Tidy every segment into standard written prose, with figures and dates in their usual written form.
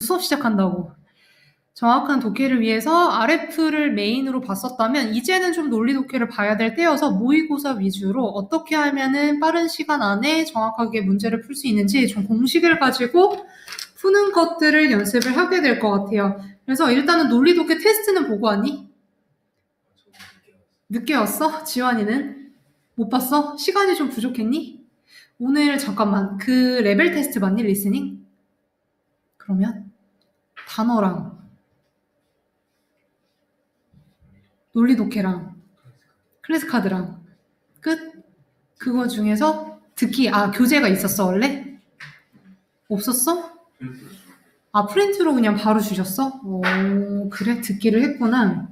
수업 시작한다고. 정확한 독해를 위해서 RF를 메인으로 봤었다면 이제는 좀 논리 독해를 봐야 될 때여서 모의고사 위주로 어떻게 하면은 빠른 시간 안에 정확하게 문제를 풀 수 있는지 좀 공식을 가지고 푸는 것들을 연습을 하게 될 것 같아요. 그래서 일단은 논리 독해 테스트는 보고 왔니? 늦게 왔어? 지환이는? 못 봤어? 시간이 좀 부족했니? 오늘 잠깐만 그 레벨 테스트 봤니? 리스닝? 그러면 단어랑 논리 독해랑 클래스 카드랑 끝? 그거 중에서 듣기, 교재가 있었어, 원래? 없었어? 프린트로 그냥 바로 주셨어? 그래, 듣기를 했구나.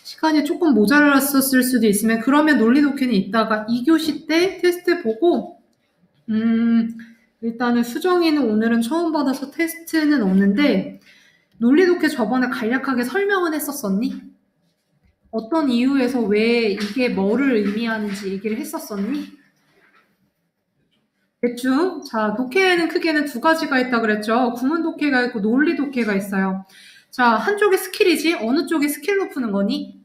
시간이 조금 모자랐었을 수도 있으면, 그러면 논리 독해는 이따가 2교시 때 테스트 보고, 일단은 수정이는 오늘은 처음 받아서 테스트는 없는데, 논리 독해 저번에 간략하게 설명은 했었었니? 어떤 이유에서 왜 이게 뭐를 의미하는지 얘기를 했었었니? 대충. 자, 독해에는 크게는 두 가지가 있다 그랬죠. 구문 독해가 있고 논리 독해가 있어요. 자, 한쪽이 스킬이지 어느 쪽이 스킬로 푸는 거니?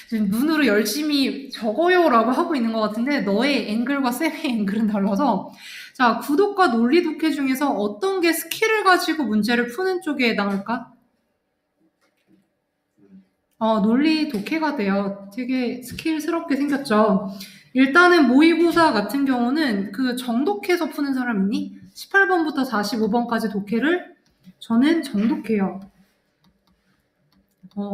지금 눈으로 열심히 적어요라고 하고 있는 것 같은데 너의 앵글과 쌤의 앵글은 달라서 자, 구독과 논리 독해 중에서 어떤 게 스킬을 가지고 문제를 푸는 쪽에 해당할까? 논리 독해가 돼요. 되게 스킬스럽게 생겼죠. 일단은 모의고사 같은 경우는 그 정독해서 푸는 사람 있니? 18번부터 45번까지 독해를 저는 정독해요.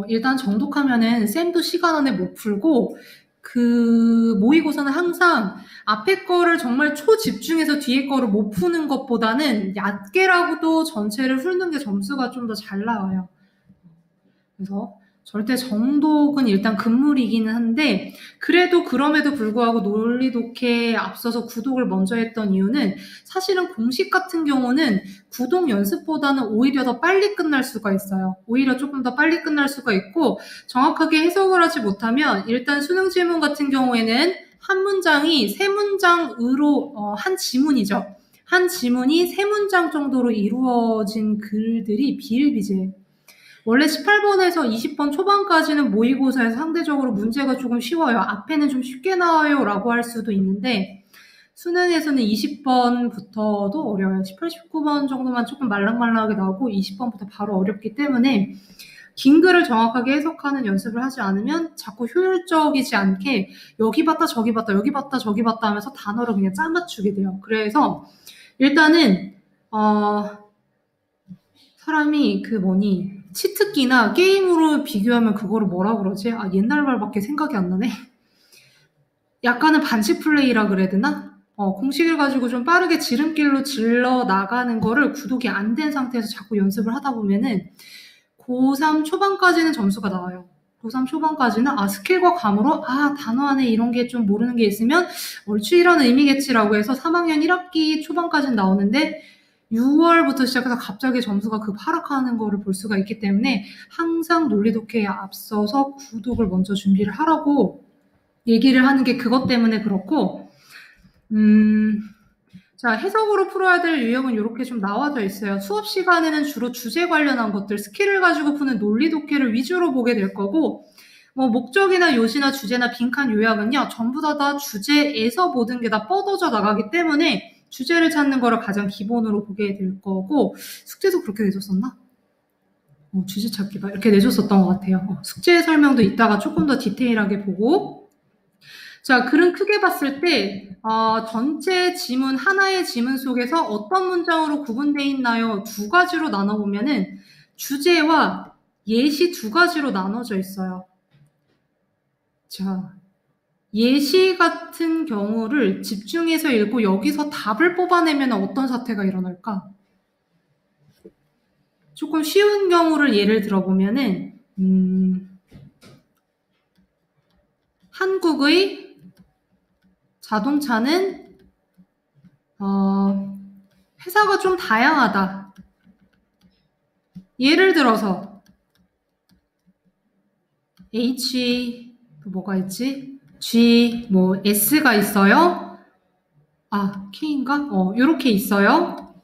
일단 정독하면은 쌤도 시간 안에 못 풀고 그 모의고사는 항상 앞에 거를 정말 초집중해서 뒤에 거를 못 푸는 것보다는 얕게라고도 전체를 훑는 게 점수가 좀 더 잘 나와요. 그래서 절대 정독은 일단 금물이기는 한데 그래도 그럼에도 불구하고 논리 독해에 앞서서 구독을 먼저 했던 이유는 사실은 공식 같은 경우는 구독 연습보다는 오히려 더 빨리 끝날 수가 있어요. 오히려 조금 더 빨리 끝날 수가 있고 정확하게 해석을 하지 못하면 일단 수능 질문 같은 경우에는 한 문장이 세 문장으로 한 지문이죠. 한 지문이 세 문장 정도로 이루어진 글들이 비일비재해요. 원래 18번에서 20번 초반까지는 모의고사에서 상대적으로 문제가 조금 쉬워요. 앞에는 좀 쉽게 나와요 라고 할 수도 있는데 수능에서는 20번부터도 어려워요. 18, 19번 정도만 조금 말랑말랑하게 나오고 20번부터 바로 어렵기 때문에 긴 글을 정확하게 해석하는 연습을 하지 않으면 자꾸 효율적이지 않게 여기 봤다 저기 봤다 여기 봤다 저기 봤다 하면서 단어를 그냥 짜맞추게 돼요. 그래서 일단은 사람이 치트키나 게임으로 비교하면 그거를 뭐라 그러지? 옛날 말밖에 생각이 안 나네. 약간은 반칙 플레이라 그래야 되나? 공식을 가지고 좀 빠르게 지름길로 질러 나가는 거를 구독이 안 된 상태에서 자꾸 연습을 하다 보면은 고3 초반까지는 점수가 나와요. 고3 초반까지는 스킬과 감으로 단어 안에 이런 게 좀 모르는 게 있으면 얼추 이런 의미겠지라고 해서 3학년 1학기 초반까지는 나오는데 6월부터 시작해서 갑자기 점수가 하락하는 거를 볼 수가 있기 때문에 항상 논리 독해에 앞서서 구독을 먼저 준비를 하라고 얘기를 하는 게 그것 때문에 그렇고 자, 해석으로 풀어야 될 유형은 이렇게 좀 나와져 있어요. 수업 시간에는 주로 주제 관련한 것들, 스킬을 가지고 푸는 논리 독해를 위주로 보게 될 거고 목적이나 요지나 주제나 빈칸 요약은요. 전부 다 주제에서 모든 게 다 뻗어져 나가기 때문에 주제를 찾는 거를 가장 기본으로 보게 될 거고 숙제도 그렇게 내줬었나? 주제 찾기 봐 이렇게 내줬었던 것 같아요. 숙제 설명도 이따가 조금 더 디테일하게 보고 자, 글은 크게 봤을 때 전체 지문 하나의 지문 속에서 어떤 문장으로 구분되어 있나요? 두 가지로 나눠보면은 주제와 예시 두 가지로 나눠져 있어요. 자, 예시 같은 경우를 집중해서 읽고 여기서 답을 뽑아내면 어떤 사태가 일어날까? 조금 쉬운 경우를 예를 들어보면은 한국의 자동차는 회사가 좀 다양하다. 예를 들어서 H 뭐가 있지? G S가 있어요. K인가? 요렇게 있어요.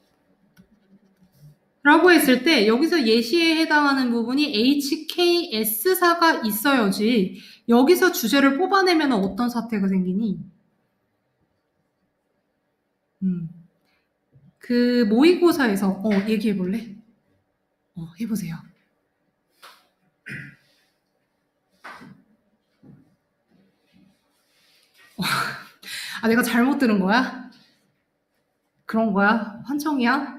라고 했을 때 여기서 예시에 해당하는 부분이 HKS사가 있어야지 여기서 주제를 뽑아내면 어떤 사태가 생기니? 그 모의고사에서 얘기해 볼래? 해보세요. 내가 잘못 들은 거야? 그런 거야? 환청이야?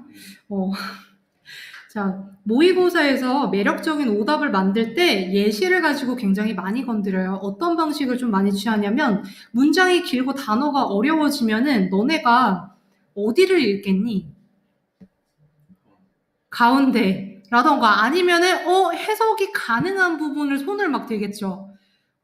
자, 모의고사에서 매력적인 오답을 만들 때 예시를 가지고 굉장히 많이 건드려요. 어떤 방식을 좀 많이 취하냐면 문장이 길고 단어가 어려워지면은 너네가 어디를 읽겠니? 가운데라던가 아니면은 해석이 가능한 부분을 손을 막 대겠죠.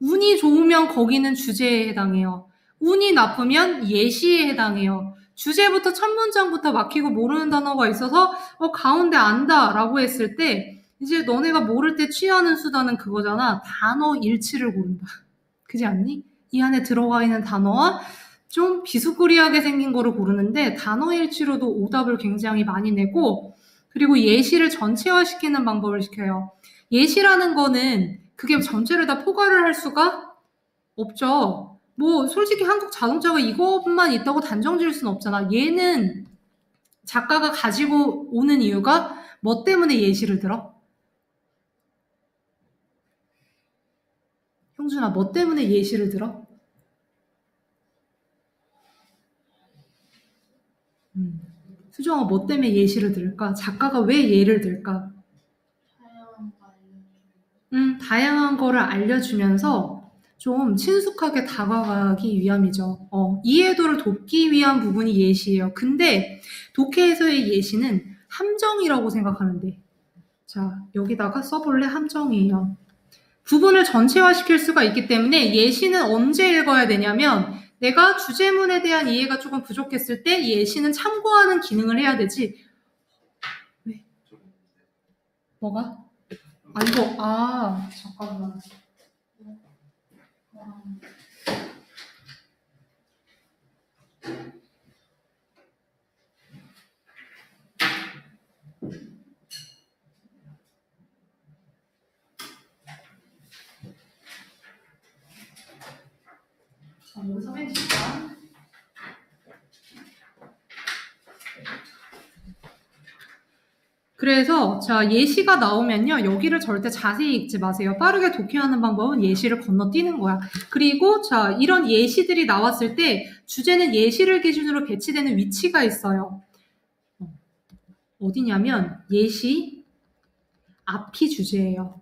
운이 좋으면 거기는 주제에 해당해요. 운이 나쁘면 예시에 해당해요. 주제부터 첫 문장부터 막히고 모르는 단어가 있어서 가운데 안다라고 했을 때 이제 너네가 모를 때 취하는 수단은 그거잖아. 단어 일치를 고른다. 그지 않니? 이 안에 들어가 있는 단어와 좀 비스무리하게 생긴 거를 고르는데 단어 일치로도 오답을 굉장히 많이 내고 그리고 예시를 전체화시키는 방법을 시켜요. 예시라는 거는 그게 전체를 다 포괄을 할 수가 없죠. 뭐 솔직히 한국 자동차가 이것만 있다고 단정 지을 수는 없잖아. 얘는 작가가 가지고 오는 이유가 뭐 때문에 예시를 들어? 형준아, 뭐 때문에 예시를 들어? 수정아, 뭐 때문에 예시를 들을까? 작가가 왜 예를 들까? 다양한 거를 알려주면서 좀 친숙하게 다가가기 위함이죠. 이해도를 돕기 위한 부분이 예시예요. 근데 독해에서의 예시는 함정이라고 생각하면 돼. 자, 여기다가 써볼래? 함정이에요. 부분을 전체화시킬 수가 있기 때문에 예시는 언제 읽어야 되냐면 내가 주제문에 대한 이해가 조금 부족했을 때 예시는 참고하는 기능을 해야 되지. 왜? 뭐가? 잠깐만. 여기서 맨 뒷단. 그래서 자 예시가 나오면요. 여기를 절대 자세히 읽지 마세요. 빠르게 독해하는 방법은 예시를 건너뛰는 거야. 그리고 자 이런 예시들이 나왔을 때 주제는 예시를 기준으로 배치되는 위치가 있어요. 어디냐면 예시 앞이 주제예요.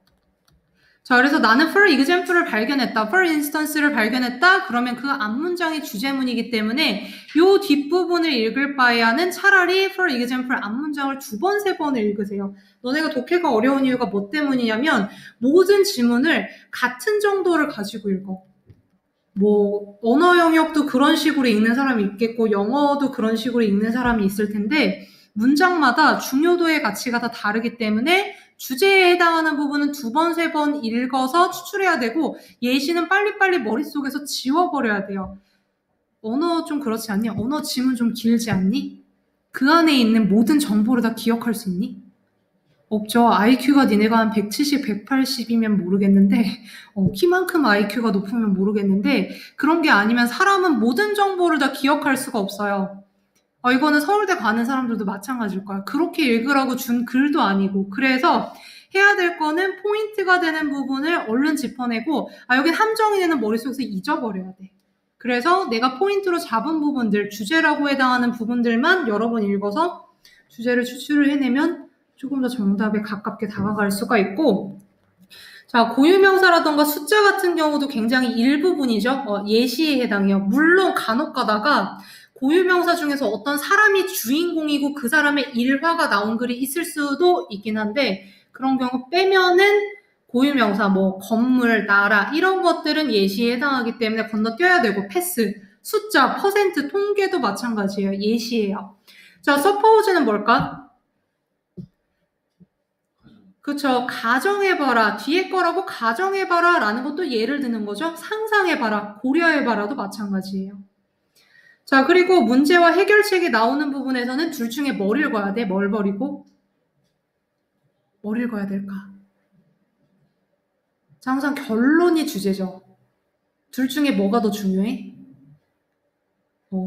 자, 그래서 나는 for example을 발견했다. for instance를 발견했다. 그러면 그 앞문장이 주제문이기 때문에 요 뒷부분을 읽을 바에는 차라리 for example 앞문장을 2번, 3번을 읽으세요. 너네가 독해가 어려운 이유가 뭐 때문이냐면 모든 지문을 같은 정도를 가지고 읽어. 뭐 언어 영역도 그런 식으로 읽는 사람이 있겠고 영어도 그런 식으로 읽는 사람이 있을 텐데 문장마다 중요도의 가치가 다 다르기 때문에 주제에 해당하는 부분은 2번, 3번 읽어서 추출해야 되고 예시는 빨리빨리 머릿속에서 지워버려야 돼요. 언어 좀 그렇지 않니? 언어 지문 좀 길지 않니? 그 안에 있는 모든 정보를 다 기억할 수 있니? 없죠. IQ가 니네가 한 170, 180이면 모르겠는데 키만큼 IQ가 높으면 모르겠는데 그런 게 아니면 사람은 모든 정보를 다 기억할 수가 없어요. 이거는 서울대 가는 사람들도 마찬가지일 거야. 그렇게 읽으라고 준 글도 아니고. 그래서 해야 될 거는 포인트가 되는 부분을 얼른 짚어내고 여긴 함정이 되는 머릿속에서 잊어버려야 돼. 그래서 내가 포인트로 잡은 부분들, 주제라고 해당하는 부분들만 여러 번 읽어서 주제를 추출을 해내면 조금 더 정답에 가깝게 다가갈 수가 있고 자, 고유명사라던가 숫자 같은 경우도 굉장히 일부분이죠. 예시에 해당해요. 물론 간혹 가다가 고유명사 중에서 어떤 사람이 주인공이고 그 사람의 일화가 나온 글이 있을 수도 있긴 한데 그런 경우 빼면은 고유명사 뭐 건물, 나라 이런 것들은 예시에 해당하기 때문에 건너뛰어야 되고 패스, 숫자, 퍼센트, 통계도 마찬가지예요. 예시예요. 자, suppose는 뭘까? 그쵸. 가정해봐라. 뒤에 거라고 가정해봐라 라는 것도 예를 드는 거죠. 상상해봐라. 고려해봐라도 마찬가지예요. 자, 그리고 문제와 해결책이 나오는 부분에서는 둘 중에 뭘 읽어야 돼? 뭘 버리고? 뭘 읽어야 될까? 자, 항상 결론이 주제죠. 둘 중에 뭐가 더 중요해?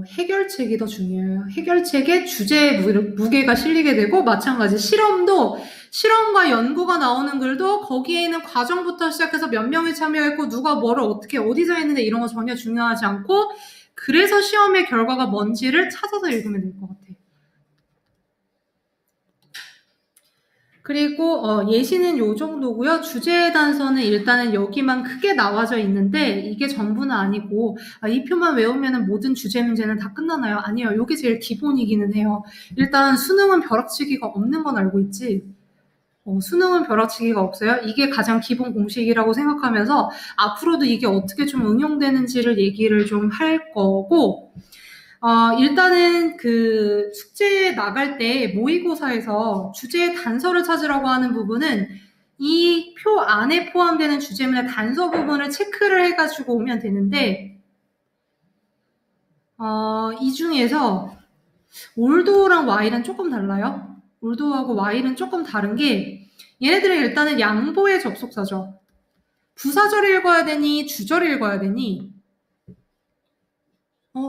해결책이 더 중요해요. 해결책에 주제에 무게가 실리게 되고, 마찬가지 실험도 실험과 연구가 나오는 글도 거기에 있는 과정부터 시작해서 몇 명이 참여했고 누가 뭐를 어떻게 어디서 했는데 이런 거 전혀 중요하지 않고, 그래서 시험의 결과가 뭔지를 찾아서 읽으면 될 것 같아요. 그리고 예시는 요 정도고요. 주제 단서는 일단은 여기만 크게 나와져 있는데 이게 전부는 아니고, 이 표만 외우면 모든 주제 문제는 다 끝나나요? 아니요. 요게 제일 기본이기는 해요. 일단 수능은 벼락치기가 없는 건 알고 있지. 수능은 벼락치기가 없어요. 이게 가장 기본 공식이라고 생각하면서 앞으로도 이게 어떻게 좀 응용되는지를 얘기를 좀 할 거고, 일단은 그 숙제에 나갈 때 모의고사에서 주제의 단서를 찾으라고 하는 부분은 이 표 안에 포함되는 주제문의 단서 부분을 체크를 해가지고 오면 되는데, 이 중에서 올도랑 와일은 조금 달라요. 올도하고 와일은 조금 다른 게, 얘네들은 일단은 양보의 접속사죠. 부사절 읽어야 되니 주절 읽어야 되니?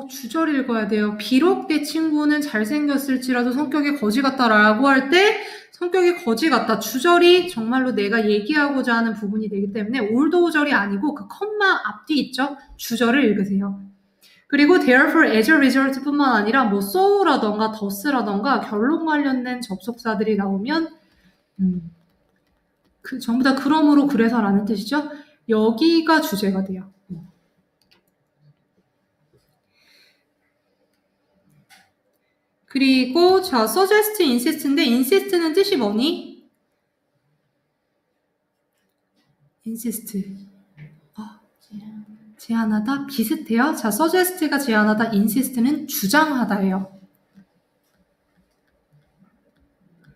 주절 읽어야 돼요. 비록 내 친구는 잘생겼을지라도 성격이 거지 같다라고 할 때 성격이 거지 같다. 주절이 정말로 내가 얘기하고자 하는 부분이 되기 때문에 올도절이 아니고 그 컴마 앞뒤 있죠? 주절을 읽으세요. 그리고 therefore as a result 뿐만 아니라 뭐 so라던가 thus라던가 결론 관련된 접속사들이 나오면 전부 다 그러므로 그래서라는 뜻이죠. 여기가 주제가 돼요. 그리고 자, suggest, insist인데 insist는 뜻이 뭐니? insist. 제안하다? 비슷해요. 자, suggest가 제안하다, insist는 주장하다예요.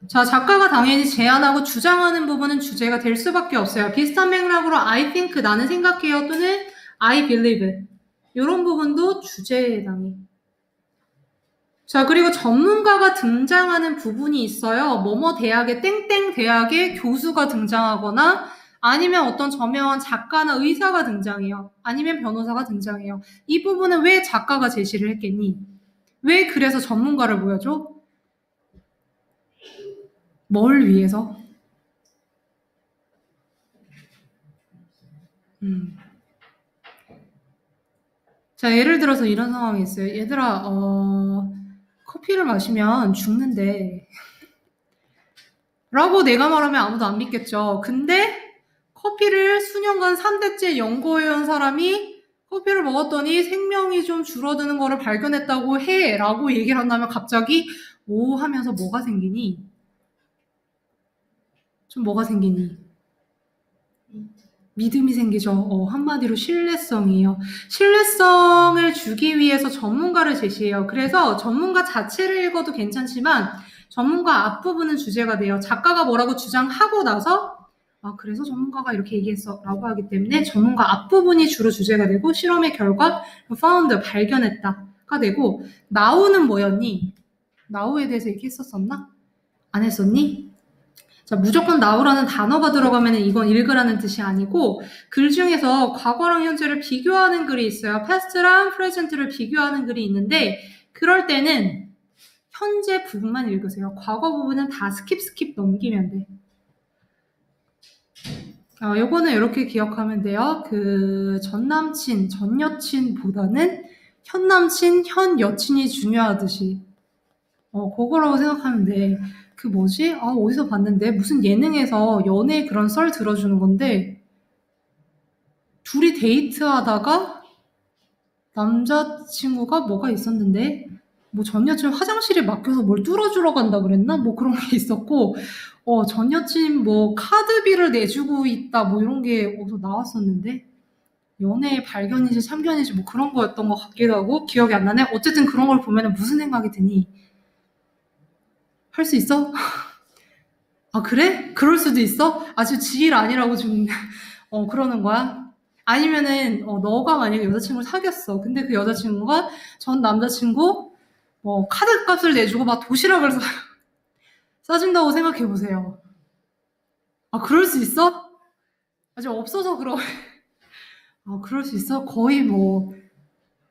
자, 작가가 당연히 제안하고 주장하는 부분은 주제가 될 수밖에 없어요. 비슷한 맥락으로 I think, 나는 생각해요, 또는 I believe. 이런 부분도 주제에 해당해. 자, 그리고 전문가가 등장하는 부분이 있어요. 뭐뭐 대학의 땡땡 대학의 교수가 등장하거나 아니면 어떤 저명한 작가나 의사가 등장해요. 아니면 변호사가 등장해요. 이 부분은 왜 작가가 제시를 했겠니? 왜 그래서 전문가를 보여줘? 뭘 위해서? 자, 예를 들어서 이런 상황이 있어요. 얘들아, 커피를 마시면 죽는데 라고 내가 말하면 아무도 안 믿겠죠. 근데 커피를 수년간 3대째 연구해온 사람이 커피를 먹었더니 생명이 좀 줄어드는 거를 발견했다고 해 라고 얘기를 한다면 갑자기 오 하면서 뭐가 생기니? 좀 뭐가 생기니? 믿음이 생기죠. 한마디로 신뢰성이에요. 신뢰성을 주기 위해서 전문가를 제시해요. 그래서 전문가 자체를 읽어도 괜찮지만 전문가 앞부분은 주제가 돼요. 작가가 뭐라고 주장하고 나서 그래서 전문가가 이렇게 얘기했어 라고 하기 때문에 전문가 앞부분이 주로 주제가 되고 실험의 결과 found, 발견했다가 되고 now는 뭐였니? now에 대해서 얘기했었었나? 안 했었니? 자, 무조건 now라는 단어가 들어가면 이건 읽으라는 뜻이 아니고 글 중에서 과거랑 현재를 비교하는 글이 있어요. past랑 present를 비교하는 글이 있는데 그럴 때는 현재 부분만 읽으세요. 과거 부분은 다 스킵 넘기면 돼. 요거는 이렇게 기억하면 돼요. 그 전 남친, 전 여친보다는 현 남친, 현 여친이 중요하듯이 그거라고 생각하면 돼. 그 뭐지? 어디서 봤는데 무슨 예능에서 연애 그런 썰 들어주는 건데 둘이 데이트하다가 남자친구가 뭐가 있었는데 뭐 전 여친 화장실에 맡겨서 뭘 뚫어주러 간다 그랬나? 뭐 그런 게 있었고 전 여친 뭐 카드비를 내주고 있다 뭐 이런 게 어디서 나왔었는데 연애의 발견인지 참견인지 뭐 그런 거였던 것 같기도 하고 기억이 안 나네. 어쨌든 그런 걸 보면 무슨 생각이 드니? 할 수 있어? 그래? 그럴 수도 있어? 아주 지일 아니라고 좀 그러는 거야? 아니면은 너가 만약에 여자친구를 사귀었어. 근데 그 여자친구가 전 남자친구 카드 값을 내주고 막 도시락을 싸준다고 생각해보세요. 아, 그럴 수 있어? 아직 없어서 그러. 아, 그럴 수 있어? 거의 뭐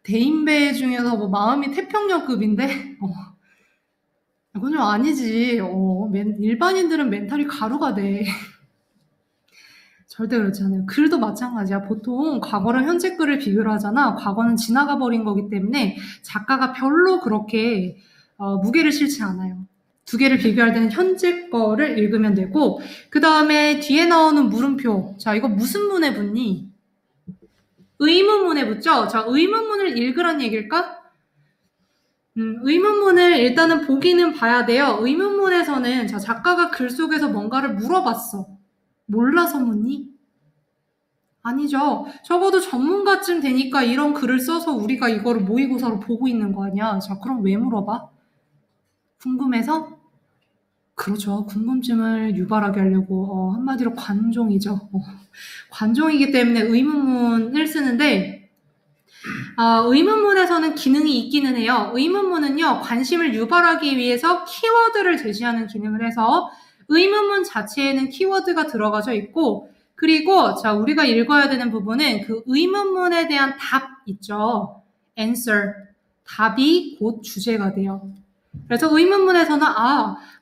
대인배 중에서 뭐 마음이 태평양급인데? 그건 좀 아니지. 일반인들은 멘탈이 가루가 돼. 절대 그렇지 않아요. 글도 마찬가지야. 보통 과거랑 현재 글을 비교를 하잖아. 과거는 지나가 버린 거기 때문에 작가가 별로 그렇게 무게를 실지 않아요. 두 개를 비교할 때는 현재 거를 읽으면 되고, 그 다음에 뒤에 나오는 물음표. 자, 이거 무슨 문에 붙니? 의문문에 붙죠? 자, 의문문을 읽으란 얘기일까? 의문문을 일단은 보기는 봐야 돼요. 의문문에서는 자, 작가가 글 속에서 뭔가를 물어봤어. 몰라서 묻니? 아니죠. 적어도 전문가쯤 되니까 이런 글을 써서 우리가 이거를 모의고사로 보고 있는 거 아니야. 자, 그럼 왜 물어봐? 궁금해서? 그렇죠. 궁금증을 유발하게 하려고 한마디로 관종이죠. 관종이기 때문에 의문문을 쓰는데 의문문에서는 기능이 있기는 해요. 의문문은요, 관심을 유발하기 위해서 키워드를 제시하는 기능을 해서 의문문 자체에는 키워드가 들어가져 있고, 그리고 자, 우리가 읽어야 되는 부분은 그 의문문에 대한 답 있죠. answer. 답이 곧 주제가 돼요. 그래서 의문문에서는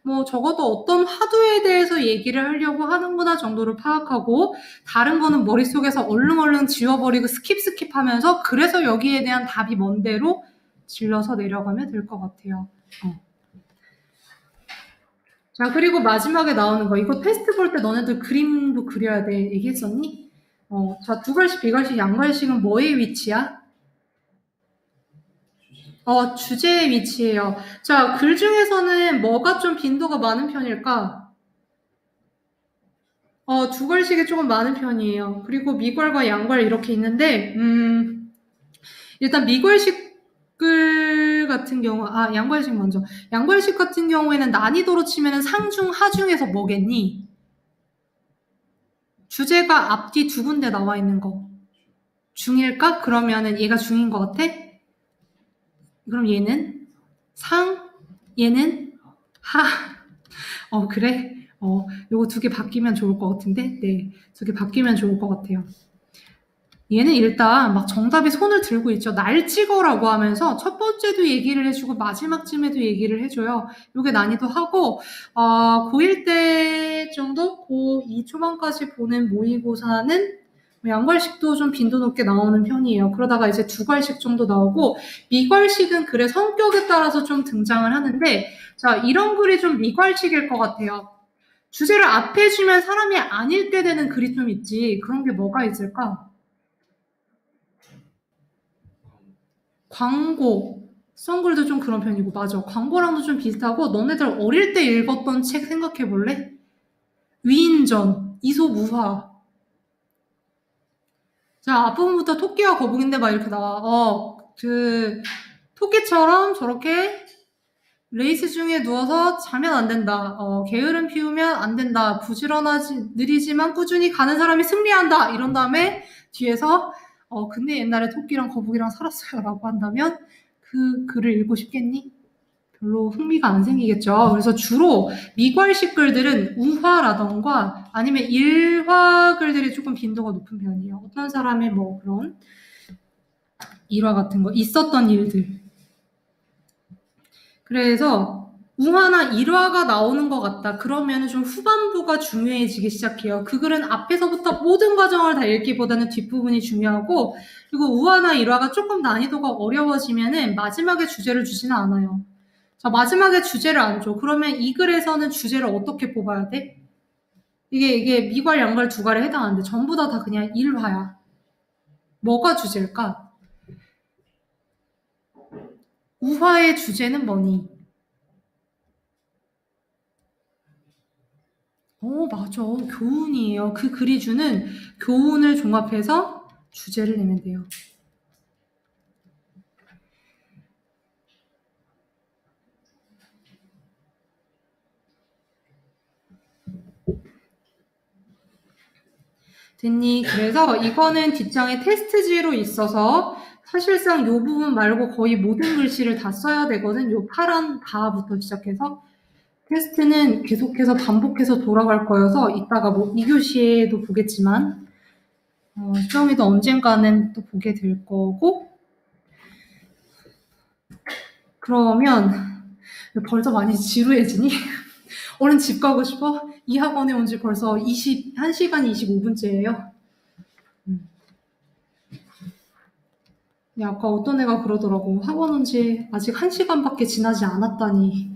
뭐 적어도 어떤 화두에 대해서 얘기를 하려고 하는구나 정도를 파악하고, 다른 거는 머릿속에서 얼른 지워버리고 스킵하면서 그래서 여기에 대한 답이 뭔대로 질러서 내려가면 될 것 같아요. 자, 그리고 마지막에 나오는 거. 이거 테스트 볼 때 너네들 그림도 그려야 돼. 얘기했었니? 자, 두갈식, 비갈식, 양갈식은 뭐의 위치야? 주제의 위치예요. 자, 글 중에서는 뭐가 좀 빈도가 많은 편일까? 두갈식이 조금 많은 편이에요. 그리고 미괄과 양괄 이렇게 있는데, 일단 미괄식 글 같은 경우, 양괄식 먼저. 양괄식 같은 경우에는 난이도로 치면은 상중, 하중에서 뭐겠니? 주제가 앞뒤 두 군데 나와 있는 거. 중일까? 그러면은 얘가 중인 것 같아? 그럼 얘는 상, 얘는 하. 그래? 요거 두 개 바뀌면 좋을 것 같은데? 네, 두 개 바뀌면 좋을 것 같아요. 얘는 일단 막 정답에 손을 들고 있죠. 날 찍어라고 하면서 첫 번째도 얘기를 해주고 마지막쯤에도 얘기를 해줘요. 요게 난이도 하고 고1 때 정도? 고2 초반까지 보는 모의고사는 양괄식도 좀 빈도 높게 나오는 편이에요. 그러다가 이제 두괄식 정도 나오고, 미괄식은 글의 성격에 따라서 좀 등장을 하는데, 자, 이런 글이 좀 미괄식일 것 같아요. 주제를 앞에 주면 사람이 안 읽게 되는 글이 좀 있지. 그런 게 뭐가 있을까? 광고, 썬글도 좀 그런 편이고, 맞아. 광고랑도 좀 비슷하고, 너네들 어릴 때 읽었던 책 생각해 볼래? 위인전, 이소무화. 자, 앞부분부터 토끼와 거북인데 막 이렇게 나와. 토끼처럼 저렇게 레이스 중에 누워서 자면 안 된다. 게으름 피우면 안 된다. 느리지만 꾸준히 가는 사람이 승리한다. 이런 다음에 뒤에서 근데 옛날에 토끼랑 거북이랑 살았어요. 라고 한다면 그 글을 읽고 싶겠니? 별로 흥미가 안 생기겠죠. 그래서 주로 미괄식 글들은 우화라던가 아니면 일화 글들이 조금 빈도가 높은 편이에요. 어떤 사람의 뭐 그런 일화 같은 거, 있었던 일들. 그래서 우화나 일화가 나오는 것 같다. 그러면 좀 후반부가 중요해지기 시작해요. 그 글은 앞에서부터 모든 과정을 다 읽기보다는 뒷부분이 중요하고, 그리고 우화나 일화가 조금 난이도가 어려워지면은 마지막에 주제를 주지는 않아요. 자, 마지막에 주제를 안 줘. 그러면 이 글에서는 주제를 어떻게 뽑아야 돼? 이게 미괄, 양괄 두 갈에 해당하는데 전부 다 그냥 일화야. 뭐가 주제일까? 우화의 주제는 뭐니? 맞아. 교훈이에요. 그 글이 주는 교훈을 종합해서 주제를 내면 돼요. 됐니? 그래서 이거는 뒷장에 테스트지로 있어서 사실상 이 부분 말고 거의 모든 글씨를 다 써야 되거든. 요 파란 바부터 시작해서. 테스트는 계속해서 반복해서 돌아갈 거여서 이따가 뭐 2교시에도 보겠지만 수정이도 언젠가는 또 보게 될 거고. 그러면 벌써 많이 지루해지니? 얼른 집 가고 싶어? 이 학원에 온 지 벌써 1시간 25분째예요. 아까 어떤 애가 그러더라고. 학원 온 지 아직 1시간밖에 지나지 않았다니.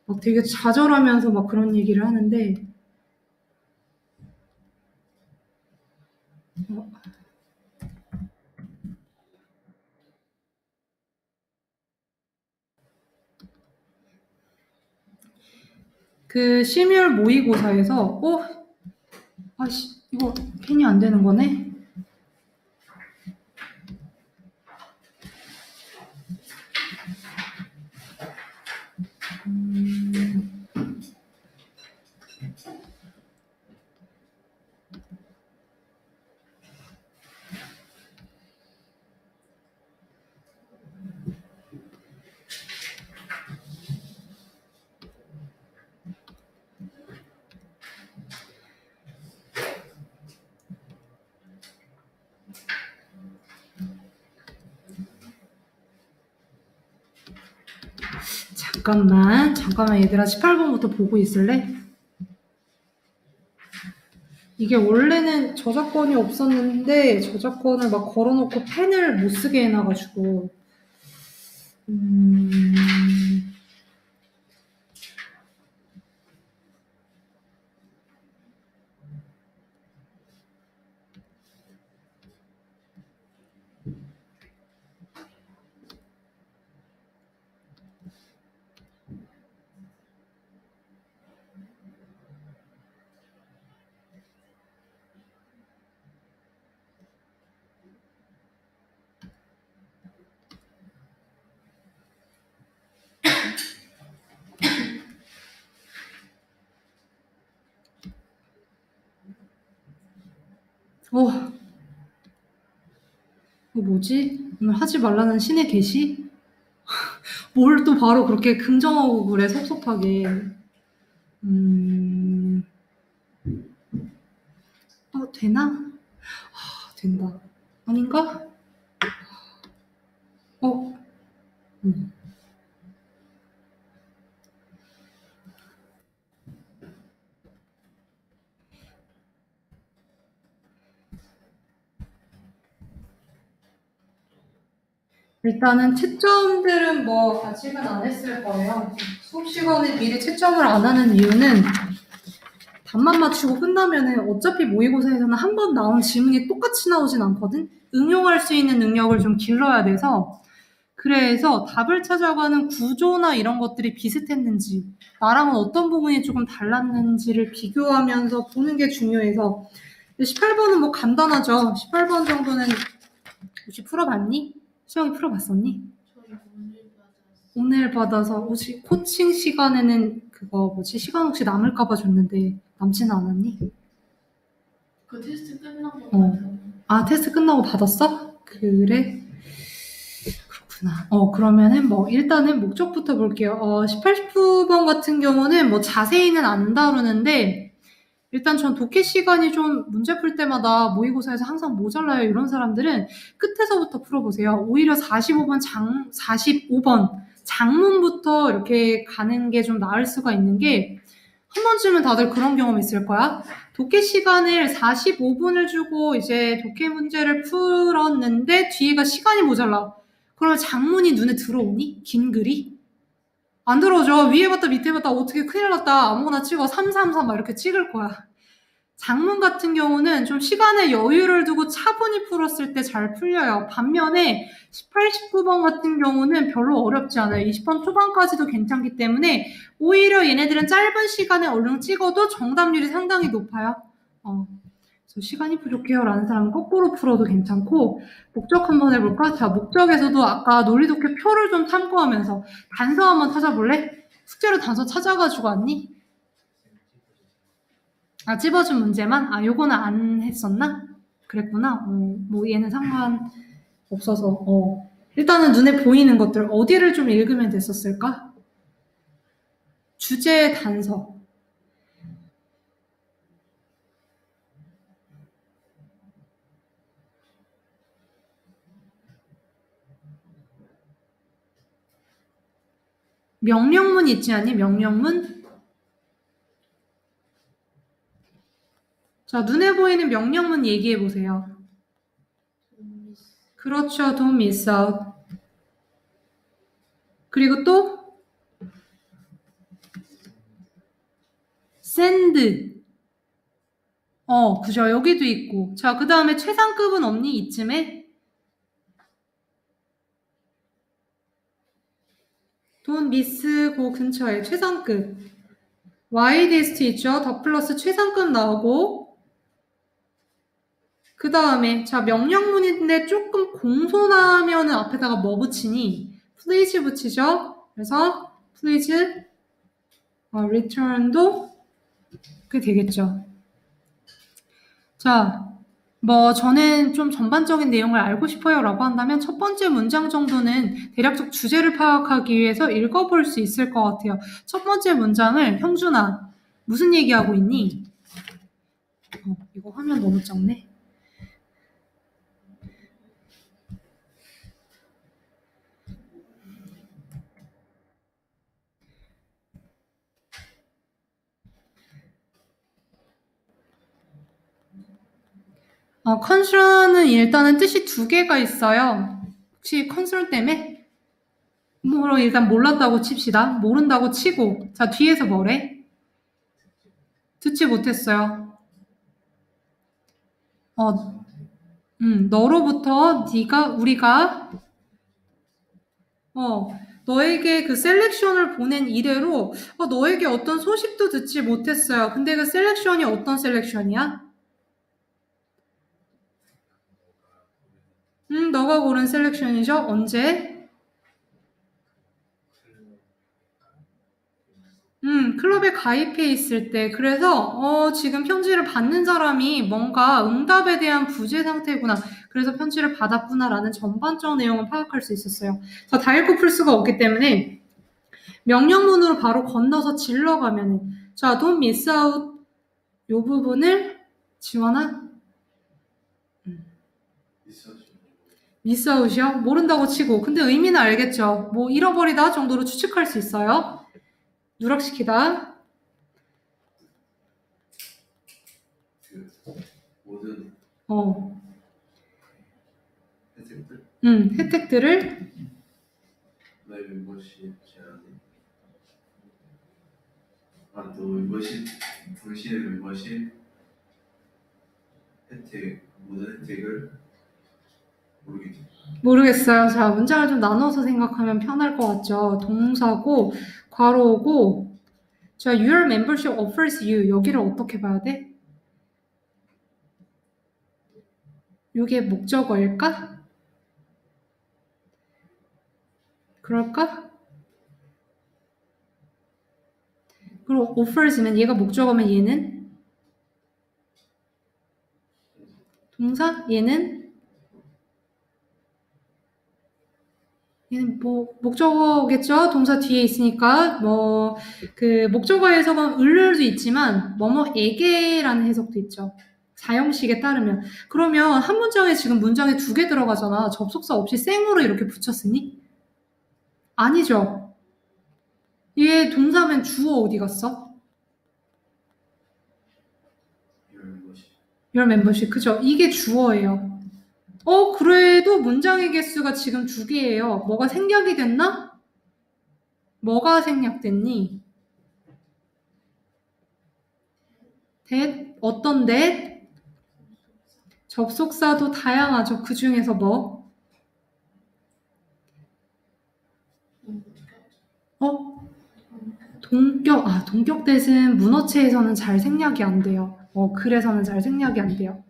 막 되게 좌절하면서 막 그런 얘기를 하는데 그 심율 모의고사에서 아씨 이거 펜이 안 되는 거네. 잠깐만 얘들아 18번부터 보고 있을래? 이게 원래는 저작권이 없었는데 저작권을 막 걸어놓고 펜을 못 쓰게 해놔가지고 뭐지? 오늘 하지 말라는 신의 계시? 뭘 또 바로 그렇게 긍정하고 그래 섭섭하게. 되나? 된다. 아닌가? 일단은 채점들은 뭐 아직은 안 했을 거예요. 수업 시간에 미리 채점을 안 하는 이유는 답만 맞추고 끝나면은 어차피 모의고사에서는 한 번 나온 지문이 똑같이 나오진 않거든? 응용할 수 있는 능력을 좀 길러야 돼서 그래서 답을 찾아가는 구조나 이런 것들이 비슷했는지 나랑은 어떤 부분이 조금 달랐는지를 비교하면서 보는 게 중요해서 18번은 뭐 간단하죠. 18번 정도는 혹시 풀어봤니? 수영이 풀어봤었니? 오늘 받아서 혹시 코칭 시간에는 그거 시간 혹시 남을까봐 줬는데 남지는 않았니? 그 테스트 끝나고 받았어. 테스트 끝나고 받았어? 그래? 그렇구나. 그러면은 일단은 목적부터 볼게요. 18, 19번 같은 경우는 자세히는 안 다루는데 일단 전 독해 시간이 좀 문제 풀 때마다 모의고사에서 항상 모자라요. 이런 사람들은 끝에서부터 풀어보세요. 오히려 45번 장문부터 이렇게 가는 게 좀 나을 수가 있는 게 한 번쯤은 다들 그런 경험 있을 거야. 독해 시간을 45분을 주고 이제 독해 문제를 풀었는데 뒤에가 시간이 모자라. 그러면 장문이 눈에 들어오니? 긴 글이? 안 들어오죠. 위에 봤다 밑에 봤다 어떻게 큰일 났다. 아무거나 찍어 333 막 이렇게 찍을 거야. 장문 같은 경우는 좀 시간에 여유를 두고 차분히 풀었을 때 잘 풀려요. 반면에 18, 19번 같은 경우는 별로 어렵지 않아요. 20번 초반까지도 괜찮기 때문에 오히려 얘네들은 짧은 시간에 얼른 찍어도 정답률이 상당히 높아요. 시간이 부족해요 라는 사람은 거꾸로 풀어도 괜찮고 목적 한번 해볼까? 자, 목적에서도 아까 논리독해 표를 좀 참고하면서 단서 한번 찾아볼래? 숙제로 단서 찾아가지고 왔니? 아, 찝어준 문제만? 아, 요거는 안 했었나? 그랬구나. 뭐 얘는 상관없어서. 일단은 눈에 보이는 것들 어디를 좀 읽으면 됐었을까? 주제 단서. 명령문 있지 않니? 명령문? 자, 눈에 보이는 명령문 얘기해 보세요. 그렇죠. Don't miss out. 그리고 또 send. 그죠. 여기도 있고. 자, 그 다음에 최상급은 없니? 이쯤에? Don't miss 그 근처에 최상급. widest 있죠. 더 플러스 최상급 나오고. 그 다음에 자, 명령문인데 조금 공손하면은 앞에다가 뭐 붙이니? please 붙이죠. 그래서 please return도 그게 되겠죠. 자, 뭐 저는 좀 전반적인 내용을 알고 싶어요 라고 한다면 첫 번째 문장 정도는 대략적 주제를 파악하기 위해서 읽어볼 수 있을 것 같아요. 첫 번째 문장을 형준아 무슨 얘기하고 있니? 이거 화면 너무 작네. concern은 일단은 뜻이 두 개가 있어요. 혹시 concern 때문에? 뭐 일단 몰랐다고 칩시다. 모른다고 치고 자 뒤에서 뭐래? 듣지 못했어요. 너로부터 우리가 너에게 그 셀렉션을 보낸 이래로 너에게 어떤 소식도 듣지 못했어요. 근데 그 셀렉션이 어떤 셀렉션이야? 너가 고른 셀렉션이죠. 언제? 클럽에 가입해 있을 때. 그래서 지금 편지를 받는 사람이 뭔가 응답에 대한 부재 상태구나. 그래서 편지를 받았구나라는 전반적 내용을 파악할 수 있었어요. 자, 다 읽고 풀 수가 없기 때문에 명령문으로 바로 건너서 질러가면은 자, don't miss out 요 부분을 지원아? miss out이요? 모른다고 치고. 근데 의미는 알겠죠. 뭐 잃어버리다 정도로 추측할 수 있어요. 누락시키다. 모든 혜택들? 혜택들을 너의 멤버십 제한이 또 멤버십 당신의 멤버십 혜택 모든 혜택을 모르겠죠. 모르겠어요. 자, 문장을 좀 나눠서 생각하면 편할 것 같죠. 동사고 괄호고 자, your membership offers you 여기를 어떻게 봐야 돼? 이게 목적어일까? 그럴까? 그리고 offers면 얘가 목적어면 얘는 동사? 얘는 뭐 목적어겠죠? 동사 뒤에 있으니까 뭐 그 목적어 해석은 을도 있지만 뭐뭐에게라는 해석도 있죠. 사형식에 따르면. 그러면 한 문장에 지금 문장에 두 개 들어가잖아. 접속사 없이 생으로 이렇게 붙였으니? 아니죠. 얘 동사면 주어 어디 갔어? your membership. 그죠? 이게 주어예요. 그래도 문장의 개수가 지금 두 개예요. 뭐가 생략이 됐나? 뭐가 생략됐니? 어떤 that? 접속사도 다양하죠. 그 중에서 뭐? 동격 that은 문어체에서는 잘 생략이 안 돼요. 글에서는 잘 생략이 안 돼요.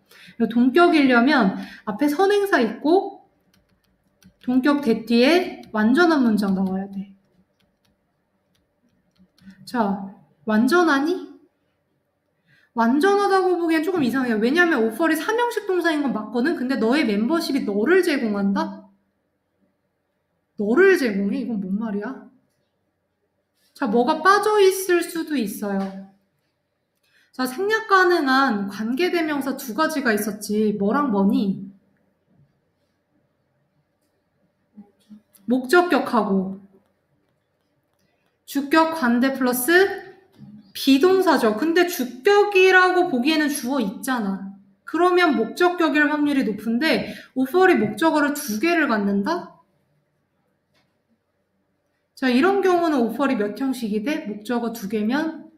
동격이려면 앞에 선행사 있고 동격 that 뒤에 완전한 문장 나와야 돼. 자, 완전하니? 완전하다고 보기엔 조금 이상해요. 왜냐하면 오퍼리 3형식 동사인 건 맞거든. 근데 너의 멤버십이 너를 제공한다? 너를 제공해? 이건 뭔 말이야? 자, 뭐가 빠져 있을 수도 있어요. 자, 생략 가능한 관계대명사 두 가지가 있었지. 뭐랑 뭐니? 목적격하고 주격 관대 플러스 비동사죠. 근데 주격이라고 보기에는 주어 있잖아. 그러면 목적격일 확률이 높은데 오퍼리 목적어를 두 개를 갖는다? 자, 이런 경우는 오퍼리 몇 형식이 돼? 목적어 두 개면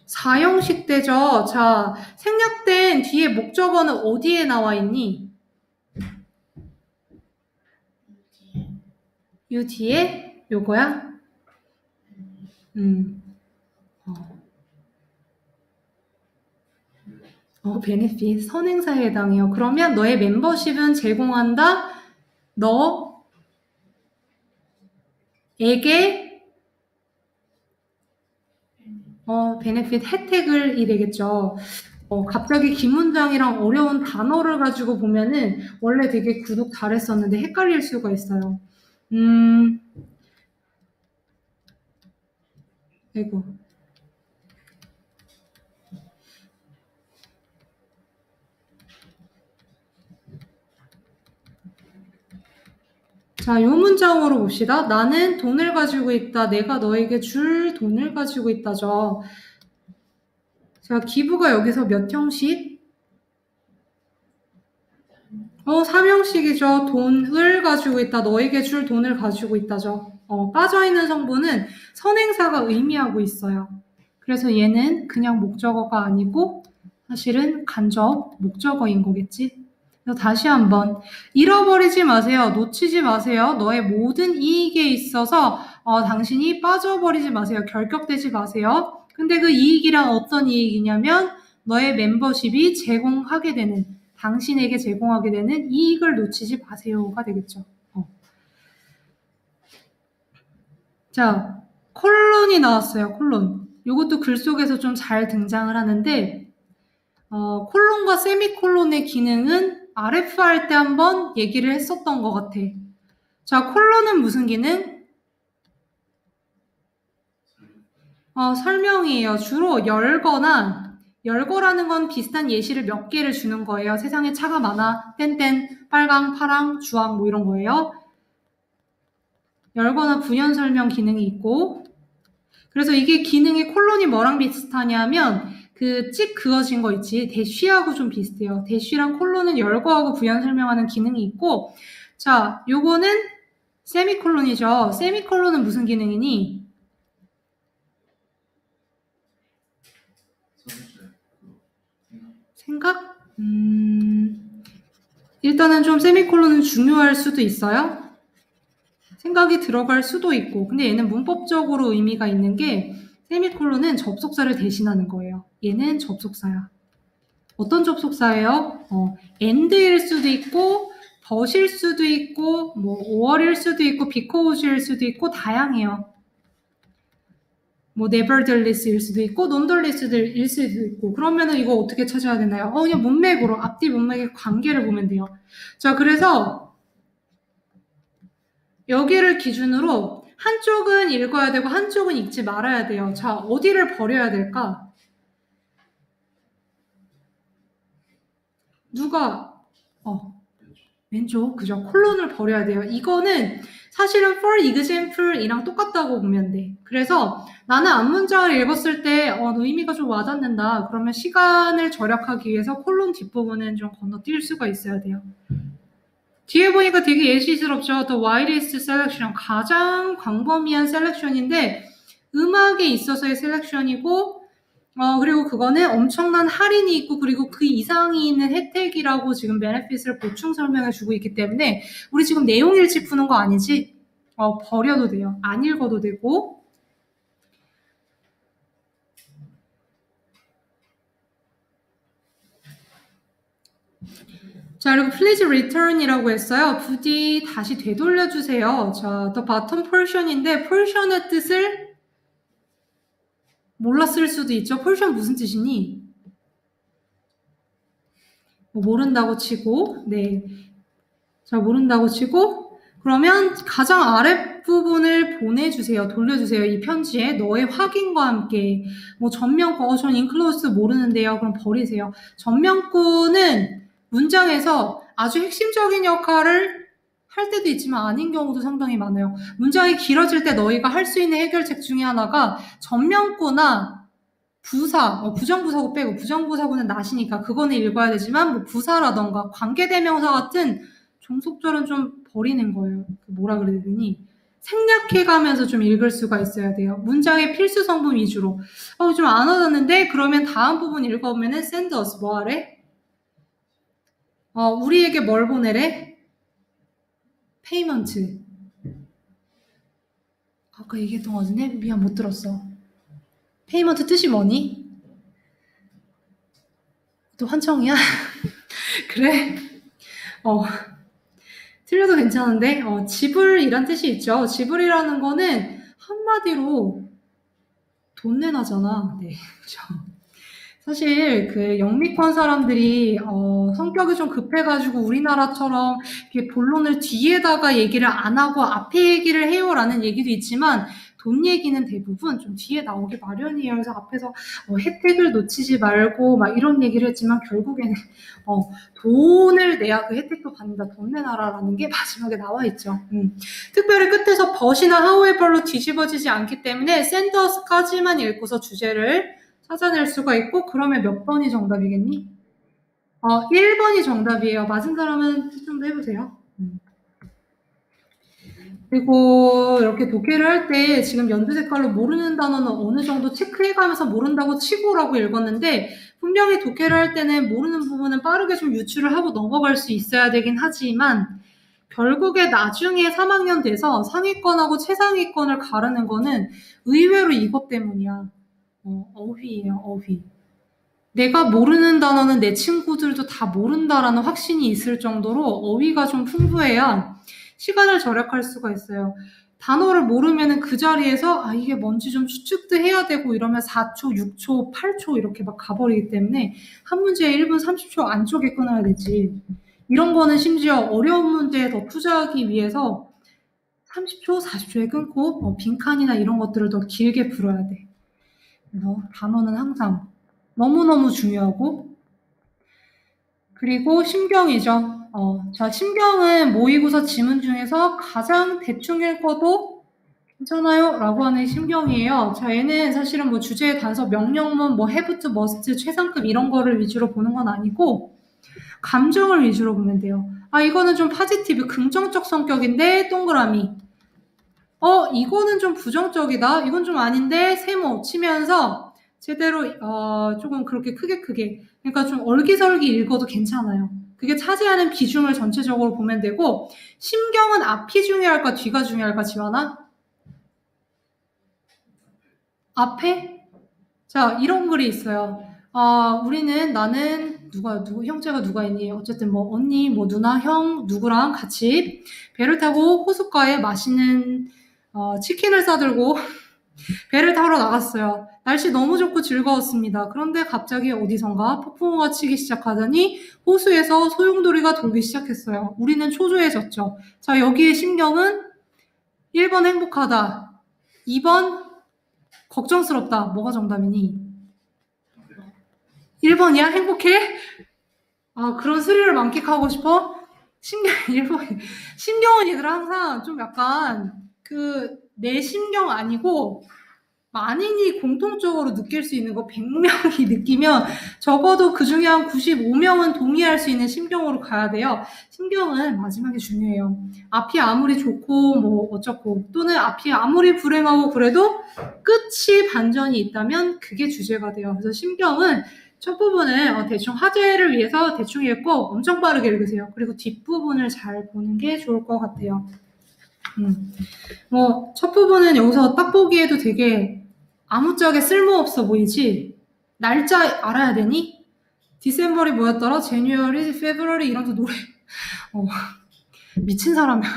4형식 되죠. 자, 생략된 뒤에 목적어는 어디에 나와 있니? 요 뒤에 요거야? 베네핏 선행사에 해당해요. 그러면 너의 멤버십은 제공한다. 너에게 베네핏 혜택을 되겠죠. 갑자기 긴 문장이랑 어려운 단어를 가지고 보면은 원래 되게 구독 잘했었는데 헷갈릴 수가 있어요. 아이고. 자, 요 문장으로 봅시다. 나는 돈을 가지고 있다. 내가 너에게 줄 돈을 가지고 있다죠. 자, 기부가 여기서 몇 형식? 3형식이죠. 돈을 가지고 있다. 너에게 줄 돈을 가지고 있다죠. 빠져있는 성분은 선행사가 의미하고 있어요. 그래서 얘는 그냥 목적어가 아니고 사실은 간접 목적어인 거겠지. 그래서 다시 한번 잃어버리지 마세요. 놓치지 마세요. 너의 모든 이익에 있어서 당신이 빠져버리지 마세요. 결격되지 마세요. 근데 그 이익이란 어떤 이익이냐면 너의 멤버십이 제공하게 되는 당신에게 제공하게 되는 이익을 놓치지 마세요가 되겠죠. 자, 콜론이 나왔어요. 콜론. 이것도 글 속에서 좀 잘 등장을 하는데 콜론과 세미콜론의 기능은 RF 할 때 한번 얘기를 했었던 것 같아. 자, 콜론은 무슨 기능? 설명이에요. 주로 열거라는 건 비슷한 예시를 몇 개를 주는 거예요. 세상에 차가 많아. 땡땡, 빨강, 파랑, 주황 뭐 이런 거예요. 열거나 부연 설명 기능이 있고 그래서 이게 기능의 콜론이 뭐랑 비슷하냐면 그 찍 그어진 거 있지. 대쉬하고 좀 비슷해요. 대쉬랑 콜론은 열거하고 부연 설명하는 기능이 있고 자, 요거는 세미콜론이죠. 세미콜론은 무슨 기능이니? 생각? 일단은 좀 세미콜론은 중요할 수도 있어요. 생각이 들어갈 수도 있고 근데 얘는 문법적으로 의미가 있는 게 세미콜론은 접속사를 대신하는 거예요. 얘는 접속사야. 어떤 접속사예요? and일 수도 있고 but일 수도 있고 뭐 or일 수도 있고 because일 수도 있고 다양해요. 뭐 nevertheless일 수도 있고 nonetheless일 수도 있고 그러면은 이거 어떻게 찾아야 되나요? 그냥 문맥으로 앞뒤 문맥의 관계를 보면 돼요. 자, 그래서 여기를 기준으로 한쪽은 읽어야 되고 한쪽은 읽지 말아야 돼요. 자, 어디를 버려야 될까? 누가 왼쪽 그죠? 콜론을 버려야 돼요. 이거는 사실은 for example이랑 똑같다고 보면 돼. 그래서 나는 앞문장을 읽었을 때 의미가 좀 와닿는다. 그러면 시간을 절약하기 위해서 콜론 뒷부분은 좀 건너뛸 수가 있어야 돼요. 뒤에 보니까 되게 예시스럽죠. The widest selection, 가장 광범위한 셀렉션인데 음악에 있어서의 셀렉션이고 그리고 그거는 엄청난 할인이 있고 그리고 그 이상이 있는 혜택이라고 지금 베네핏을 보충 설명해주고 있기 때문에 우리 지금 내용 일치 푸는 거 아니지? 버려도 돼요. 안 읽어도 되고 자, 그리고 please return이라고 했어요. 부디 다시 되돌려주세요. 자, the bottom portion인데 portion의 뜻을 몰랐을 수도 있죠. portion 무슨 뜻이니? 뭐 모른다고 치고, 네. 자, 모른다고 치고, 그러면 가장 아랫부분을 보내주세요. 돌려주세요. 이 편지에 너의 확인과 함께. 뭐 전면구, 전 inclose 모르는데요. 그럼 버리세요. 전면구는 문장에서 아주 핵심적인 역할을 할 때도 있지만 아닌 경우도 상당히 많아요. 문장이 길어질 때 너희가 할 수 있는 해결책 중에 하나가 전면구나 부사, 부정부사구 빼고, 부정부사구는 낫이니까 그거는 읽어야 되지만 뭐 부사라던가 관계대명사 같은 종속절은 좀 버리는 거예요. 뭐라 그래야 되니? 생략해가면서 좀 읽을 수가 있어야 돼요. 문장의 필수 성분 위주로. 좀 안 와닿는데? 그러면 다음 부분 읽어보면은 send us 뭐 하래? 우리에게 뭘 보내래? payment. 아까 얘기했던 거 같은데? 미안 못 들었어. payment 뜻이 뭐니? 또 환청이야? 그래? 틀려도 괜찮은데? 지불이란 뜻이 있죠. 지불이라는 거는 한마디로 돈 내놔잖아. 네, 그렇죠. 사실 그 영미권 사람들이 성격이 좀 급해가지고 우리나라처럼 이렇게 본론을 뒤에다가 얘기를 안 하고 앞에 얘기를 해요라는 얘기도 있지만 돈 얘기는 대부분 좀 뒤에 나오기 마련이에요. 그래서 앞에서 혜택을 놓치지 말고 막 이런 얘기를 했지만 결국에는 돈을 내야 그 혜택도 받는다. 돈 내놔라라는 게 마지막에 나와 있죠. 특별히 끝에서 but이나 however로 뒤집어지지 않기 때문에 send us까지만 읽고서 주제를 찾아낼 수가 있고 그러면 몇 번이 정답이겠니? 1번이 정답이에요. 맞은 사람은 좀 더 해보세요. 그리고 이렇게 독해를 할 때 지금 연두 색깔로 모르는 단어는 어느 정도 체크해가면서 모른다고 치고라고 읽었는데 분명히 독해를 할 때는 모르는 부분은 빠르게 좀 유추를 하고 넘어갈 수 있어야 되긴 하지만 결국에 나중에 3학년 돼서 상위권하고 최상위권을 가르는 거는 의외로 이것 때문이야. 어휘예요, 어휘. 내가 모르는 단어는 내 친구들도 다 모른다라는 확신이 있을 정도로 어휘가 좀 풍부해야 시간을 절약할 수가 있어요. 단어를 모르면은 그 자리에서 이게 뭔지 좀 추측도 해야 되고 이러면 4초, 6초, 8초 이렇게 막 가버리기 때문에 한 문제에 1분 30초 안쪽에 끊어야 되지. 이런 거는 심지어 어려운 문제에 더 투자하기 위해서 30초, 40초에 끊고 빈칸이나 이런 것들을 더 길게 풀어야 돼. 그래서 단어는 항상 너무너무 중요하고 그리고 심경이죠. 자, 심경은 모의고사 지문 중에서 가장 대충 읽어도 괜찮아요? 라고 하는 심경이에요. 자, 얘는 사실은 뭐 주제, 단서, 명령문, 뭐 have to, must, 최상급 이런 거를 위주로 보는 건 아니고 감정을 위주로 보면 돼요. 이거는 좀 파지티브, 긍정적 성격인데 동그라미. 이거는 좀 부정적이다. 이건 좀 아닌데 세모 치면서 제대로 조금 그렇게 크게 그러니까 좀 얼기설기 읽어도 괜찮아요. 그게 차지하는 비중을 전체적으로 보면 되고 심경은 앞이 중요할까 뒤가 중요할까 지원아? 앞에? 자 이런 글이 있어요. 나는 누구 형제가 누가 있니? 어쨌든 뭐 언니, 뭐 누나, 형 누구랑 같이 배를 타고 호숫가에 맛있는 치킨을 싸들고 배를 타러 나갔어요. 날씨 너무 좋고 즐거웠습니다. 그런데 갑자기 어디선가 폭풍우가 치기 시작하더니 호수에서 소용돌이가 돌기 시작했어요. 우리는 초조해졌죠. 자, 여기에 심경은 1번 행복하다. 2번 걱정스럽다. 뭐가 정답이니? 1번이야? 행복해? 그런 스릴을 만끽하고 싶어? 심경은 얘들아 항상 좀 약간 내 심경 아니고 만인이 공통적으로 느낄 수 있는 거 100명이 느끼면 적어도 그 중에 한 95명은 동의할 수 있는 심경으로 가야 돼요. 심경은 마지막에 중요해요. 앞이 아무리 좋고 뭐 어쩌고 또는 앞이 아무리 불행하고 그래도 끝이 반전이 있다면 그게 주제가 돼요. 그래서 심경은 첫 부분은 대충 화제를 위해서 대충 읽고 엄청 빠르게 읽으세요. 그리고 뒷부분을 잘 보는 게 좋을 것 같아요. 첫 부분은 여기서 딱 보기에도 되게 아무짝에 쓸모없어 보이지? 날짜 알아야 되니? 디셈버리 뭐였더라? 제뉴어리, 페브러리 이런 거 노래. 미친 사람이야.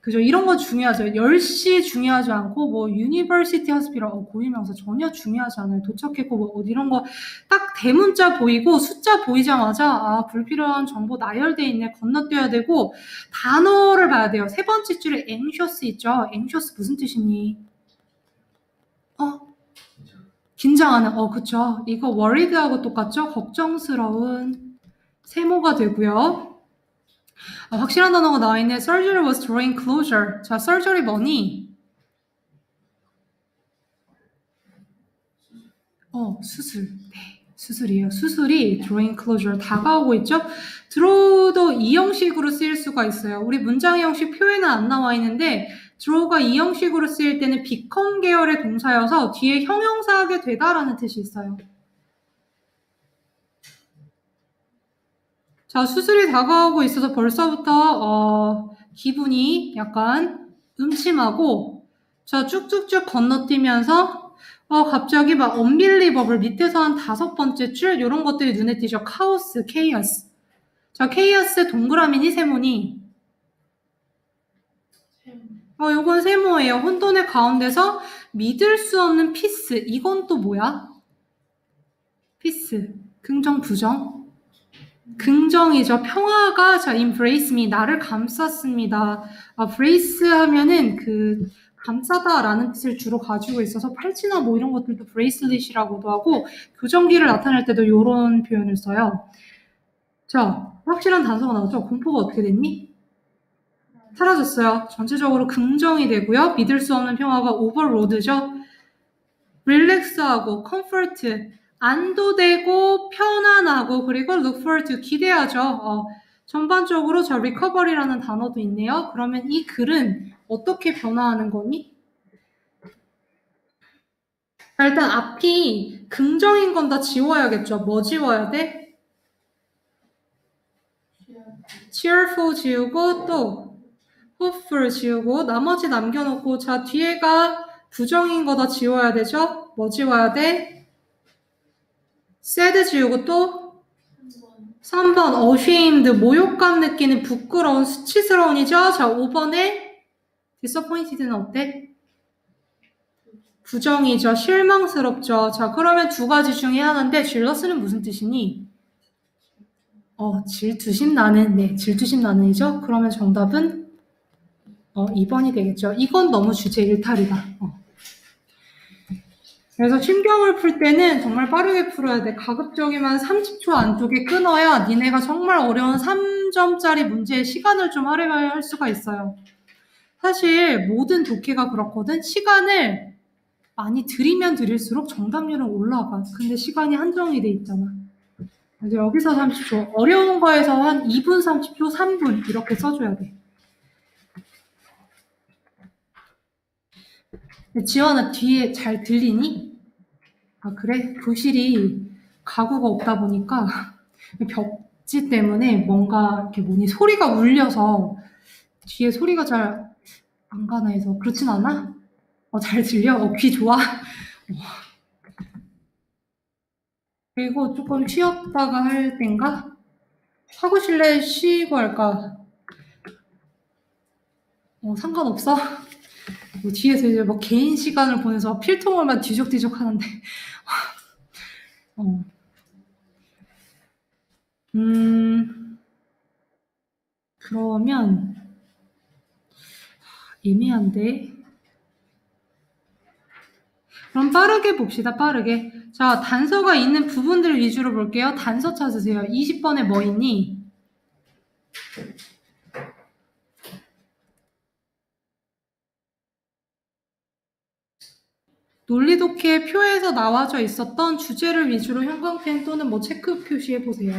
그죠? 이런 건 중요하죠. 10시 중요하지 않고, 뭐, 유니버시티 호스피럴, 고유명사 전혀 중요하지 않아요. 도착했고, 뭐, 이런 거 딱 대문자 보이고, 숫자 보이자마자, 아, 불필요한 정보 나열돼 있네. 건너뛰어야 되고, 단어를 봐야 돼요. 세 번째 줄에 anxious 있죠? anxious 무슨 뜻이니? 긴장하는, 그쵸. 이거 worried하고 똑같죠? 걱정스러운 세모가 되고요. 확실한 단어가 나와 있네. Surgery was drawing closer. 자, surgery 뭐니? 수술. 네, 수술이에요. 수술이 drawing closer 다가오고 있죠? draw도 이 형식으로 쓰일 수가 있어요. 우리 문장의 형식 표에는 안 나와 있는데 draw가 이 형식으로 쓰일 때는 become 계열의 동사여서 뒤에 형용사하게 되다라는 뜻이 있어요. 자, 수술이 다가오고 있어서 벌써부터 기분이 약간 음침하고 자, 쭉쭉쭉 건너뛰면서 갑자기 막 unbelievable 밑에서 한 5번째 줄 이런 것들이 눈에 띄죠. 카오스, 케이어스. 자, 케이어스 동그라미니 세모니? 요건 세모예요. 혼돈의 가운데서 믿을 수 없는 피스. 이건 또 뭐야? 피스. 긍정, 부정? 긍정이죠. 평화가 자, embrace me. 나를 감쌌습니다. brace 하면은 감싸다라는 뜻을 주로 가지고 있어서 팔찌나 뭐 이런 것들도 bracelet이라고도 하고 교정기를 나타낼 때도 이런 표현을 써요. 자, 확실한 단서가 나왔죠? 공포가 어떻게 됐니? 사라졌어요. 전체적으로 긍정이 되고요. 믿을 수 없는 평화가 overload죠. relax하고 comfort 안도되고 편안하고 그리고 look forward to 기대하죠. 전반적으로 저 recovery라는 단어도 있네요. 그러면 이 글은 어떻게 변화하는 거니? 자, 일단 앞이 긍정인 건 다 지워야겠죠. 뭐 지워야 돼? cheerful 지우고 또 hopeful 지우고 나머지 남겨놓고 자 뒤에가 부정인 거 다 지워야 되죠. 뭐 지워야 돼? sad 지우고 또 3번 ashamed 모욕감 느끼는 부끄러운 수치스러운이죠. 자 5번에 disappointed는 어때? 부정이죠. 실망스럽죠. 자 그러면 두 가지 중에 하나인데 jealous는 무슨 뜻이니? 질투심 나는. 네, 질투심 나는이죠. 그러면 정답은 2번이 되겠죠. 이건 너무 주제 일탈이다. 그래서 심경을 풀 때는 정말 빠르게 풀어야 돼. 가급적이면 30초 안쪽에 끊어야 니네가 정말 어려운 3점짜리 문제에 시간을 좀 할애할 수가 있어요. 사실 모든 독해가 그렇거든. 시간을 많이 들이면 들일수록 정답률은 올라가. 근데 시간이 한정이 돼 있잖아. 그래서 여기서 30초. 어려운 거에서 한 2분 30초, 3분 이렇게 써줘야 돼. 지원아 뒤에 잘 들리니? 그래? 교실이 가구가 없다 보니까 벽지 때문에 뭔가 이렇게 소리가 울려서 뒤에 소리가 잘 안 가나 해서 그렇진 않아? 잘 들려? 귀 좋아? 그리고 조금 쉬었다가 할 땐가? 하고 실래 쉬고 할까? 상관없어? 뒤에서 이제 막 개인 시간을 보내서 필통을 막 뒤적뒤적 하는데 그러면 애매한데 그럼 빠르게 봅시다. 빠르게. 자, 단서가 있는 부분들 위주로 볼게요. 단서 찾으세요. 20번에 뭐 있니? 논리독해 표에서 나와져 있었던 주제를 위주로 형광펜 또는 뭐 체크 표시해 보세요.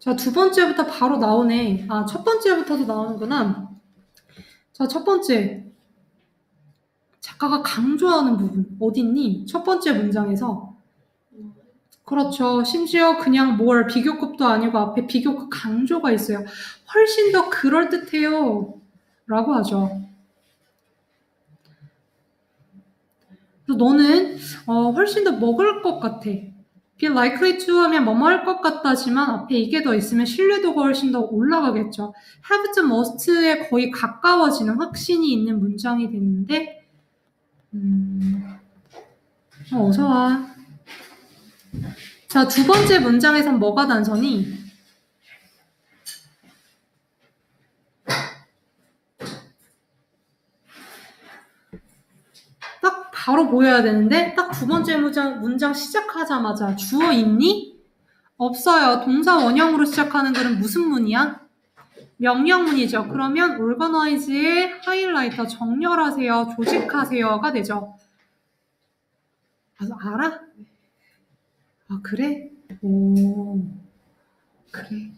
자, 두 번째부터 바로 나오네. 첫 번째부터도 나오는구나. 자, 첫 번째. 작가가 강조하는 부분 어딨니? 첫 번째 문장에서. 그렇죠. 심지어 그냥 뭘 비교급도 아니고 앞에 비교급 강조가 있어요. 훨씬 더 그럴듯해요. 라고 하죠. 그래서 너는 훨씬 더 먹을 것 같아. be likely to 하면 뭐뭐 할 것 같다지만 앞에 이게 더 있으면 신뢰도가 훨씬 더 올라가겠죠. have to must에 거의 가까워지는 확신이 있는 문장이 됐는데 어서 와. 자, 두 번째 문장에선 뭐가 단서니? 딱 바로 보여야 되는데 딱 두 번째 문장 시작하자마자 주어 있니? 없어요. 동사 원형으로 시작하는 글은 무슨 문이야? 명령문이죠. 그러면 organize의 하이라이터 정렬하세요, 조직하세요가 되죠. 알아? 아, 그래? 오, 그래.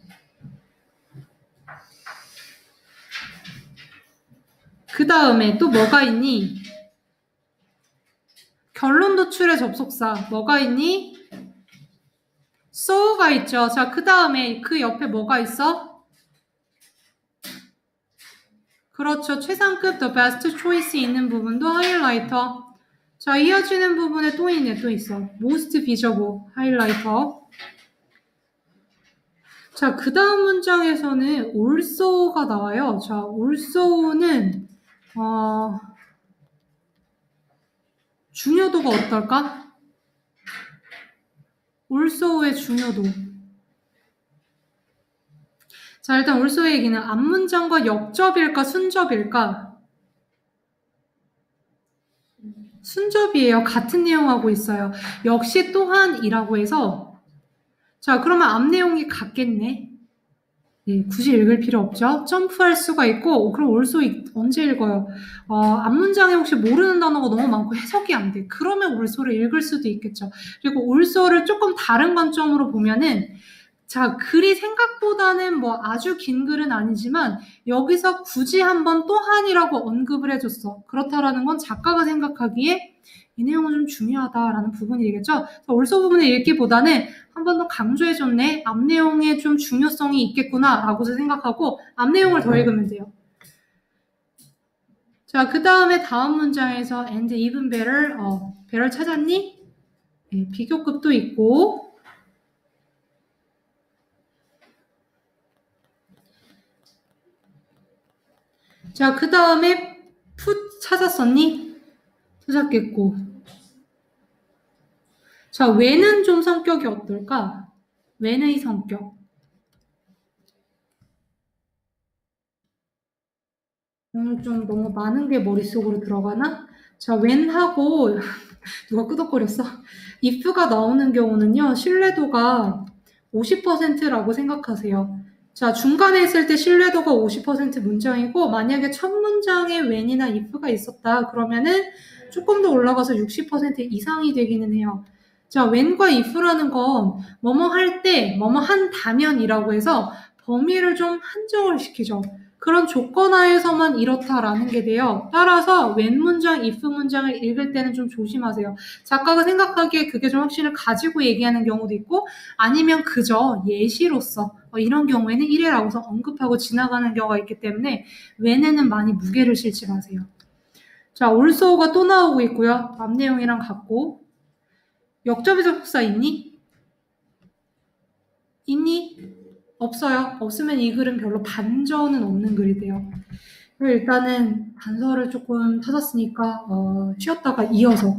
그 다음에 또 뭐가 있니? 결론 도출의 접속사 뭐가 있니? so가 있죠. 자, 그 다음에 그 옆에 뭐가 있어? 그렇죠. 최상급 the best choice 있는 부분도 하이라이터. 자, 이어지는 부분에 또 있네. 또 있어. most visible 하이라이터. 자, 그 다음 문장에서는 also가 나와요. 자, also는 중요도가 어떨까? also의 중요도. 자, 일단 also의 얘기는 앞문장과 역접일까 순접일까? 순접이에요. 같은 내용하고 있어요. 역시 또한이라고 해서 자, 그러면 앞 내용이 같겠네. 네, 굳이 읽을 필요 없죠. 점프할 수가 있고 그럼 also 언제 읽어요? 앞 문장에 혹시 모르는 단어가 너무 많고 해석이 안 돼. 그러면 also를 읽을 수도 있겠죠. 그리고 also를 조금 다른 관점으로 보면은 자, 글이 생각보다는 뭐 아주 긴 글은 아니지만 여기서 굳이 한번 또한이라고 언급을 해줬어. 그렇다라는 건 작가가 생각하기에 이 내용은 좀 중요하다라는 부분이 되겠죠. also 부분을 읽기보다는 한 번 더 강조해줬네. 앞 내용에 좀 중요성이 있겠구나 라고 생각하고 앞 내용을 더 읽으면 돼요. 자, 그 다음에 다음 문장에서 and even better, better 찾았니? 네, 비교급도 있고 자, 그 다음에 put 찾았었니? 찾았겠고 자, when은 좀 성격이 어떨까? when의 성격 오늘 좀 너무 많은 게 머릿속으로 들어가나? 자, when하고 누가 끄덕거렸어? if가 나오는 경우는요, 신뢰도가 50%라고 생각하세요. 자, 중간에 있을 때 신뢰도가 50% 문장이고 만약에 첫 문장에 when이나 if가 있었다 그러면은 조금 더 올라가서 60% 이상이 되기는 해요. 자, when과 if라는 건 뭐뭐 할 때, 뭐뭐 한다면이라고 해서 범위를 좀 한정을 시키죠. 그런 조건 하에서만 이렇다라는 게 돼요. 따라서 when 문장, if 문장을 읽을 때는 좀 조심하세요. 작가가 생각하기에 그게 좀 확신을 가지고 얘기하는 경우도 있고 아니면 그저 예시로서 이런 경우에는 이래라고서 언급하고 지나가는 경우가 있기 때문에 when에는 많이 무게를 실지 마세요. 자, also가 또 나오고 있고요. 앞 내용이랑 같고 역접의 접속사 있니? 있니? 없어요. 없으면 이 글은 별로 반전은 없는 글이 돼요. 일단은 단서를 조금 찾았으니까 쉬었다가 이어서